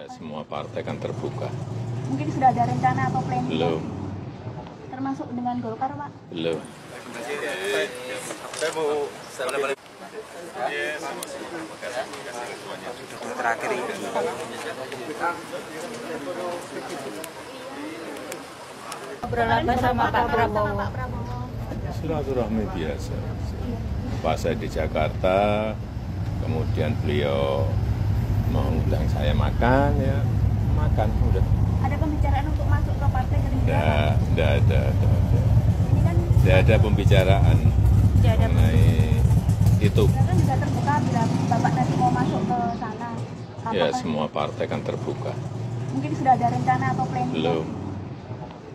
semua partai kan terbuka. Mungkin sudah ada rencana atau planning? Belum. Termasuk dengan Golkar, Pak? Belum. Saya mau terakhir ini Obrolan sama Pak Prabowo. Silaturahmi biasa. Pas saya di Jakarta, kemudian beliau mengundang saya makan, ya makan udah. Ada pembicaraan untuk masuk ke partai Gerindra? Tidak ada. Ini kan Tidak ada pembicaraan mengenai itu. kan juga terbuka bila Bapak nanti mau masuk ke sana. Ya Apakah semua partai kan terbuka. mungkin sudah ada rencana atau planning? Belum.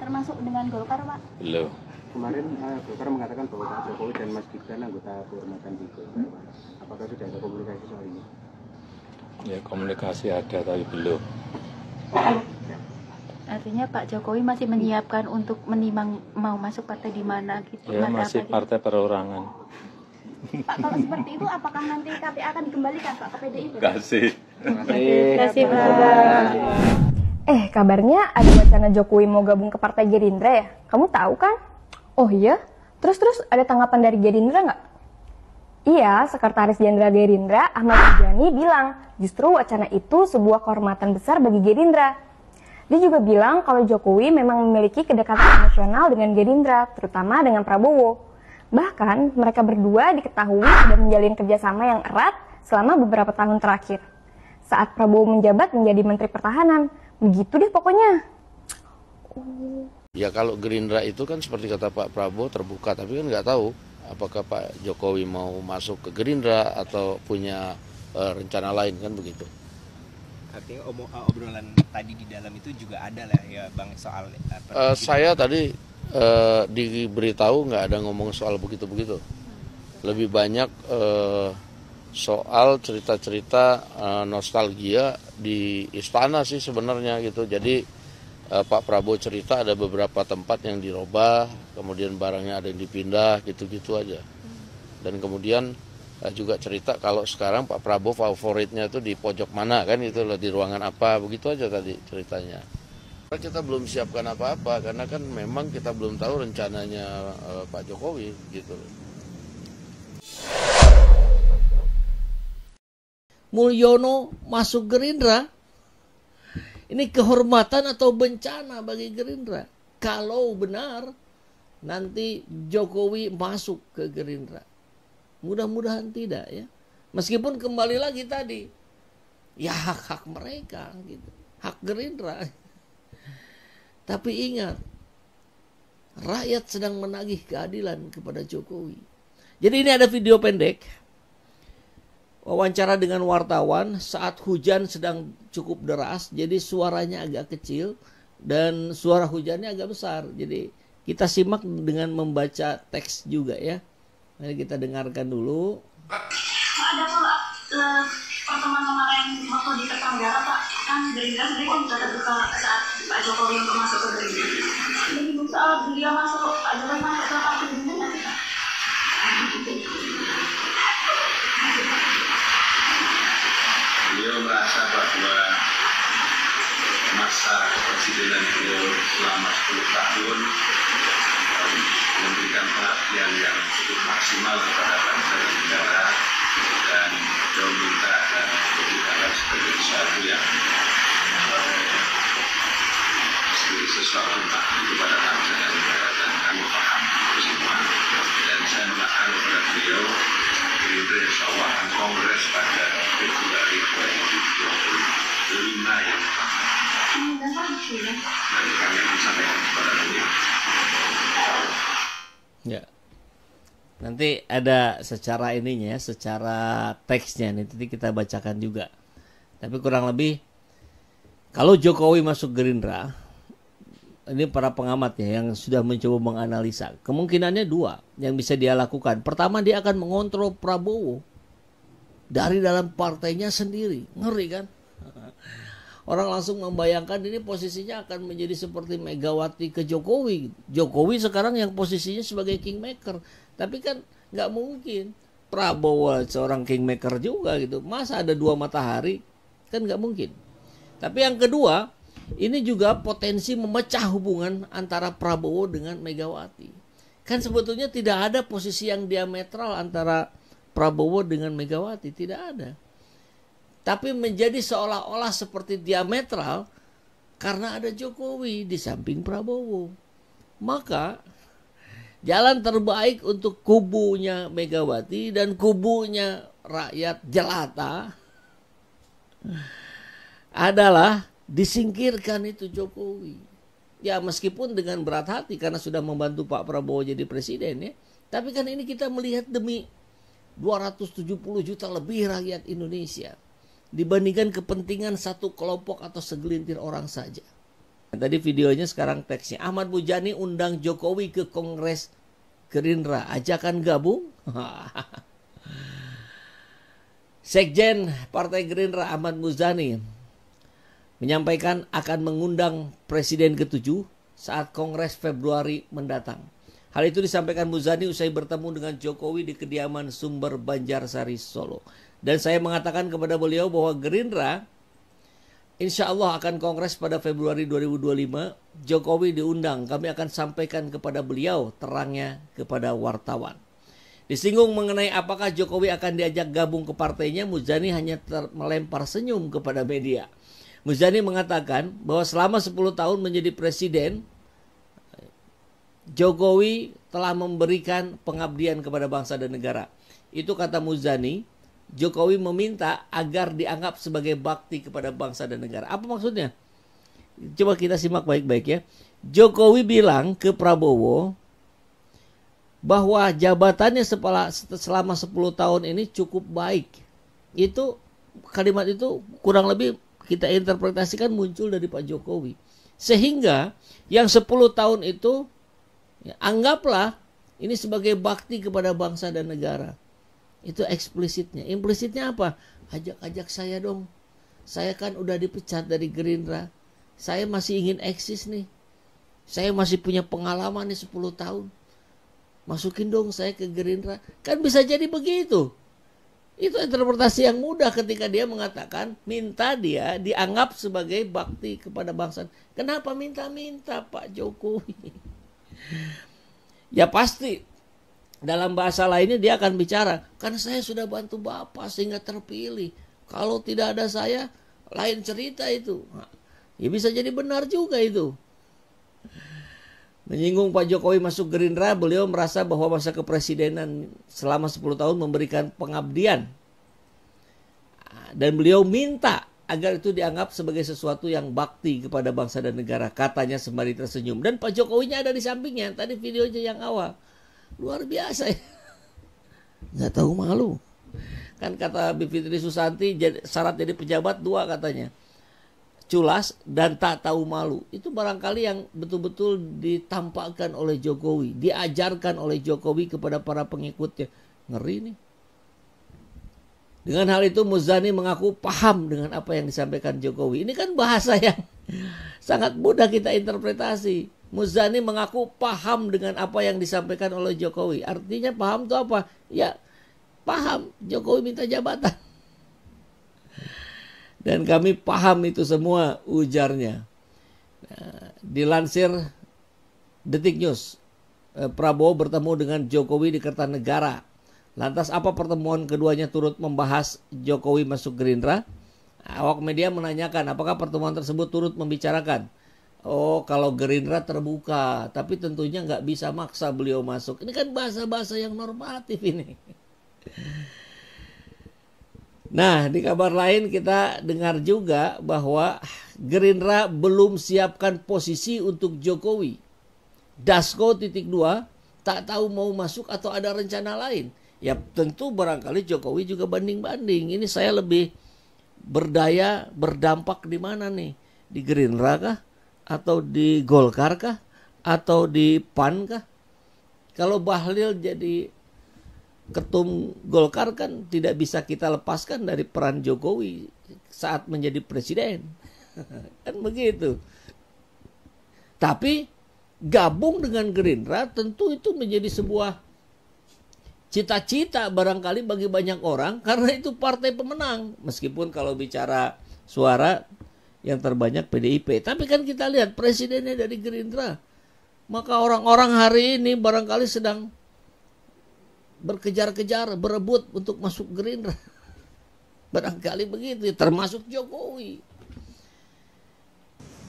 Termasuk dengan Golkar, Pak? Belum. kemarin Golkar mengatakan bahwa Pak Jokowi dan Mas Gibran anggota kehormatan di Golkar. Apakah sudah ada komunikasi soal ini? Ya komunikasi ada tapi belum. Artinya Pak Jokowi masih menyiapkan untuk menimang mau masuk partai di mana gitu. Ya Mas, masih apa gitu? partai perorangan. Pak, kalau seperti itu apakah nanti KPA akan dikembalikan, Pak, ke PDIP? Kasih. Terima kasih Pak. Kabarnya ada wacana Jokowi mau gabung ke Partai Gerindra ya? Kamu tahu kan? Oh iya? Terus ada tanggapan dari Gerindra nggak? Iya, Sekretaris Jenderal Gerindra Ahmad Muzani bilang justru wacana itu sebuah kehormatan besar bagi Gerindra. Dia juga bilang kalau Jokowi memang memiliki kedekatan emosional dengan Gerindra, terutama dengan Prabowo. Bahkan mereka berdua diketahui sudah menjalin kerjasama yang erat selama beberapa tahun terakhir. Saat Prabowo menjabat menjadi Menteri Pertahanan, begitu deh pokoknya. Ya kalau Gerindra itu kan seperti kata Pak Prabowo terbuka, tapi kan nggak tahu apakah Pak Jokowi mau masuk ke Gerindra atau punya rencana lain, kan begitu. artinya obrolan tadi di dalam itu juga ada lah ya Bang soal Saya tadi diberitahu nggak ada ngomong soal begitu-begitu. Lebih banyak soal cerita-cerita nostalgia di istana sih sebenarnya gitu. Jadi Pak Prabowo cerita ada beberapa tempat yang dirubah, kemudian barangnya ada yang dipindah, gitu-gitu aja. Dan kemudian juga cerita kalau sekarang Pak Prabowo favoritnya itu di pojok mana kan, itu di ruangan apa, begitu aja tadi ceritanya. Kita belum siapkan apa-apa karena kan memang kita belum tahu rencananya Pak Jokowi gitu. Mulyono masuk Gerindra, ini kehormatan atau bencana bagi Gerindra? Kalau benar nanti Jokowi masuk ke Gerindra, mudah-mudahan tidak ya. Meskipun kembali lagi tadi, ya hak-hak mereka gitu, hak Gerindra. Tapi ingat, rakyat sedang menagih keadilan kepada Jokowi. Jadi ini ada video pendek, wawancara dengan wartawan saat hujan sedang cukup deras, jadi suaranya agak kecil dan suara hujannya agak besar. Jadi kita simak dengan membaca teks juga ya. Mari kita dengarkan dulu. Ada pertemuan kemarin waktu di Kertanegara, Pak, kan Gerindra sendiri kan juga terbuka saat Pak Jokowi untuk masuk ke Gerindra. Jadi saat beliau masuk, Pak Jokowi masuk ke Partai Gerindra nanti, Pak? Beliau merasa bahwa masa kepresidenan beliau selama 10 tahun memberikan perhatian yang cukup maksimal kepada bangsa dan negara, dan beliau minta agar dibukakan sebagai sesuatu yang sebagai sesuatu bakti kepada bangsa dan negara, dan kami paham itu semua. Dan saya mengatakan kepada beliau, Gerindra insya Allah akan kongres pada Februari 2025 yang nanti kami akan sampaikan kepada beliau. Ya. Nanti ada secara ininya, secara teksnya nanti kita bacakan juga. Tapi kurang lebih kalau Jokowi masuk Gerindra, ini para pengamat ya yang sudah mencoba menganalisa, kemungkinannya dua yang bisa dia lakukan. Pertama, dia akan mengontrol Prabowo dari dalam partainya sendiri. Ngeri kan? Orang langsung membayangkan ini posisinya akan menjadi seperti Megawati ke Jokowi. Jokowi sekarang yang posisinya sebagai kingmaker. Tapi kan nggak mungkin. Prabowo seorang kingmaker juga gitu. Masa ada dua matahari? Kan nggak mungkin. Tapi yang kedua, ini juga potensi memecah hubungan antara Prabowo dengan Megawati. Kan sebetulnya tidak ada posisi yang diametral antara Prabowo dengan Megawati, tidak ada. Tapi menjadi seolah-olah seperti diametral karena ada Jokowi di samping Prabowo. Maka jalan terbaik untuk kubunya Megawati dan kubunya rakyat jelata adalah disingkirkan itu Jokowi. Ya meskipun dengan berat hati karena sudah membantu Pak Prabowo jadi presiden ya. Tapi kan ini kita melihat demi 270 juta lebih rakyat Indonesia dibandingkan kepentingan satu kelompok atau segelintir orang saja. Tadi videonya, sekarang teksnya. Ahmad Muzani undang Jokowi ke Kongres Gerindra, ajakan gabung. Sekjen Partai Gerindra Ahmad Muzani menyampaikan akan mengundang Presiden ke-7 saat Kongres Februari mendatang. Hal itu disampaikan Muzani usai bertemu dengan Jokowi di kediaman Sumber Banjarsari, Solo. Dan saya mengatakan kepada beliau bahwa Gerindra insya Allah akan kongres pada Februari 2025. Jokowi diundang, kami akan sampaikan kepada beliau, terangnya kepada wartawan. Disinggung mengenai apakah Jokowi akan diajak gabung ke partainya, Muzani hanya melempar senyum kepada media. Muzani mengatakan bahwa selama 10 tahun menjadi presiden, Jokowi telah memberikan pengabdian kepada bangsa dan negara. Itu kata Muzani. Jokowi meminta agar dianggap sebagai bakti kepada bangsa dan negara. Apa maksudnya? Coba kita simak baik-baik ya. Jokowi bilang ke Prabowo bahwa jabatannya selama 10 tahun ini cukup baik. Itu kalimat itu kurang lebih kita interpretasikan muncul dari Pak Jokowi. Sehingga yang 10 tahun itu ya, anggaplah ini sebagai bakti kepada bangsa dan negara. Itu eksplisitnya. Implisitnya apa? Ajak-ajak saya dong. Saya kan udah dipecat dari Gerindra. Saya masih ingin eksis nih. Saya masih punya pengalaman nih 10 tahun. Masukin dong saya ke Gerindra. Kan bisa jadi begitu. Itu interpretasi yang mudah ketika dia mengatakan minta dia dianggap sebagai bakti kepada bangsa. Kenapa minta-minta Pak Jokowi? Ya pasti. Dalam bahasa lainnya dia akan bicara, kan saya sudah bantu Bapak sehingga terpilih. Kalau tidak ada saya, lain cerita itu. Ya bisa jadi benar juga itu. Menyinggung Pak Jokowi masuk Gerindra, beliau merasa bahwa masa kepresidenan selama 10 tahun memberikan pengabdian. Dan beliau minta agar itu dianggap sebagai sesuatu yang bakti kepada bangsa dan negara. Katanya sembari tersenyum. Dan Pak Jokowinya ada di sampingnya. Tadi videonya yang awal. Luar biasa ya. Nggak tahu malu. Kan kata Bivitri Susanti, syarat jadi pejabat 2 katanya. Culas dan tak tahu malu. Itu barangkali yang betul-betul ditampakkan oleh Jokowi. Diajarkan oleh Jokowi kepada para pengikutnya. Ngeri nih. Dengan hal itu Muzani mengaku paham dengan apa yang disampaikan Jokowi. Ini kan bahasa yang sangat mudah kita interpretasi. Muzani mengaku paham dengan apa yang disampaikan oleh Jokowi. Artinya paham itu apa? Ya paham Jokowi minta jabatan. Dan kami paham itu semua, ujarnya. Dilansir Detik News, Prabowo bertemu dengan Jokowi di Kertanegara. Lantas apa pertemuan keduanya turut membahas Jokowi masuk Gerindra? Awak media menanyakan apakah pertemuan tersebut turut membicarakan oh kalau Gerindra terbuka, tapi tentunya nggak bisa maksa beliau masuk. Ini kan bahasa-bahasa yang normatif ini. Nah, di kabar lain kita dengar juga bahwa Gerindra belum siapkan posisi untuk Jokowi. Dasko .2 tak tahu mau masuk atau ada rencana lain. Ya tentu barangkali Jokowi juga banding-banding. Ini saya lebih berdaya, berdampak di mana nih? Di Gerindra kah? Atau di Golkar kah? Atau di PAN kah? Kalau Bahlil jadi ketum Golkar kan tidak bisa kita lepaskan dari peran Jokowi saat menjadi presiden. Kan begitu. Tapi gabung dengan Gerindra tentu itu menjadi sebuah cita-cita barangkali bagi banyak orang karena itu partai pemenang. Meskipun kalau bicara suara yang terbanyak PDIP. Tapi kan kita lihat presidennya dari Gerindra. Maka orang-orang hari ini barangkali sedang berkejar-kejar, berebut untuk masuk Gerindra. Barangkali begitu, termasuk Jokowi.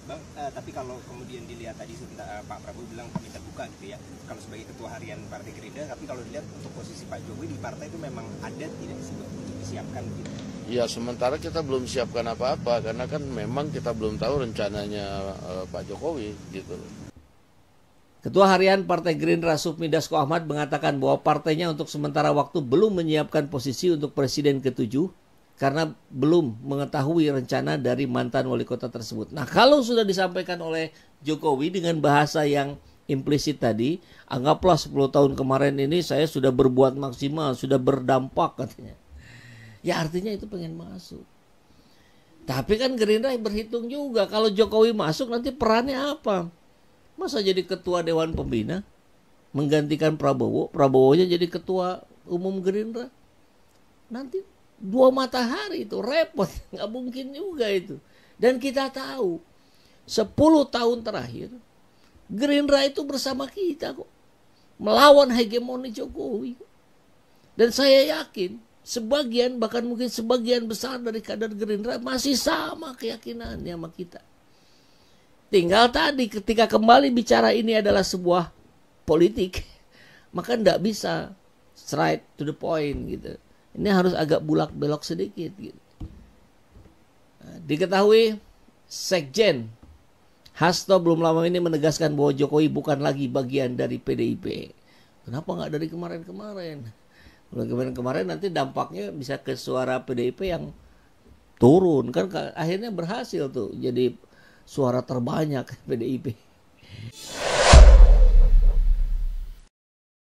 Bang, tapi kalau kemudian dilihat tadi Pak Prabowo bilang kami terbuka gitu ya, kalau sebagai ketua harian Partai Gerindra, tapi kalau dilihat untuk posisi Pak Jokowi di partai itu memang ada tidak untuk disiapkan gitu? Ya sementara kita belum siapkan apa-apa karena kan memang kita belum tahu rencananya Pak Jokowi gitu. Ketua Harian Partai Gerindra Sufmi Dasko Ahmad mengatakan bahwa partainya untuk sementara waktu belum menyiapkan posisi untuk Presiden ke-7 karena belum mengetahui rencana dari mantan wali kota tersebut. Nah, kalau sudah disampaikan oleh Jokowi dengan bahasa yang implisit tadi, anggaplah 10 tahun kemarin ini saya sudah berbuat maksimal, sudah berdampak katanya. Ya artinya itu pengen masuk. Tapi kan Gerindra berhitung juga, kalau Jokowi masuk nanti perannya apa? Masa jadi ketua Dewan Pembina? Menggantikan Prabowo, Prabowo-nya jadi ketua umum Gerindra? Nanti 2 matahari itu repot, nggak mungkin juga itu. Dan kita tahu 10 tahun terakhir Gerindra itu bersama kita kok, melawan hegemoni Jokowi. Dan saya yakin sebagian, bahkan mungkin sebagian besar dari kader Gerindra masih sama keyakinannya sama kita. Tinggal tadi ketika kembali bicara ini adalah sebuah politik, maka nggak bisa straight to the point gitu. Ini harus agak bulak belok sedikit gitu. Nah, diketahui Sekjen Hasto belum lama ini menegaskan bahwa Jokowi bukan lagi bagian dari PDIP. Kenapa nggak dari kemarin-kemarin? Kalau kemarin-kemarin nanti dampaknya bisa ke suara PDIP yang turun. Kan akhirnya berhasil tuh jadi suara terbanyak PDIP.